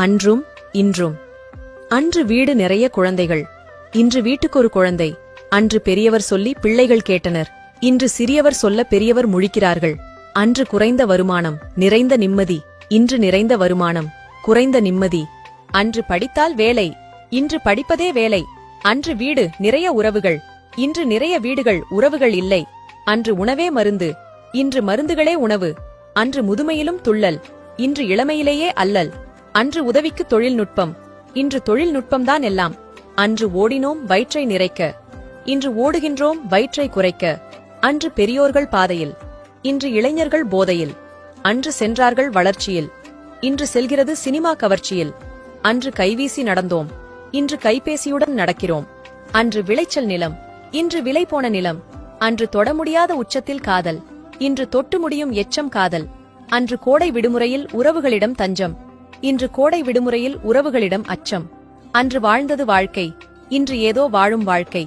அன்றும் இன்றும். அன்று வீடு நிறைய குழந்தைகள், இன்று வீட்டுக்கொரு குழந்தை. அன்று பெரியவர் சொல்லி பிள்ளைகள் கேட்டனர், இன்று சிறியவர் சொல்ல பெரியவர் முழிக்கிறார்கள். அன்று குறைந்த வருமானம், நிறைந்த நிம்மதி. இன்று நிறைந்த வருமானம், குறைந்த நிம்மதி. அன்று படித்தால் வேலை, இன்று படிப்பதே வேலை. அன்று வீடு நிறைய உறவுகள், இன்று நிறைய வீடுகள் உறவுகள் இல்லை. அன்று உணவே மருந்து, இன்று மருந்துகளே உணவு. அன்று முதுமையிலும் துள்ளல், இன்று இளமையிலேயே அல்லல். அன்று உதவிக்கு தொழில்நுட்பம், இன்று தொழில்நுட்பம்தான் எல்லாம். அன்று ஓடினோம் வயிற்றை நிறைக்க, இன்று ஓடுகின்றோம் வயிற்றை குறைக்க. அன்று பெரியோர்கள் பாதையில், இன்று இளைஞர்கள் போதையில். அன்று சென்றார்கள் வளர்ச்சியில், இன்று செல்கிறது சினிமா கவர்ச்சியில். அன்று கைவீசி நடந்தோம், இன்று கைபேசியுடன் நடக்கிறோம். அன்று விளைச்சல் நிலம், இன்று விலை போன நிலம். அன்று தொட முடியாத உச்சத்தில் காதல், இன்று தொட்டு முடியும் எச்சம் காதல். அன்று கோடை விடுமுறையில் உறவுகளிடம் தஞ்சம், இன்று கோடை விடுமுறையில் உறவுகளிடம் அச்சம். அன்று வாழ்ந்தது வாழ்க்கை, இன்று ஏதோ வாழும் வாழ்க்கை.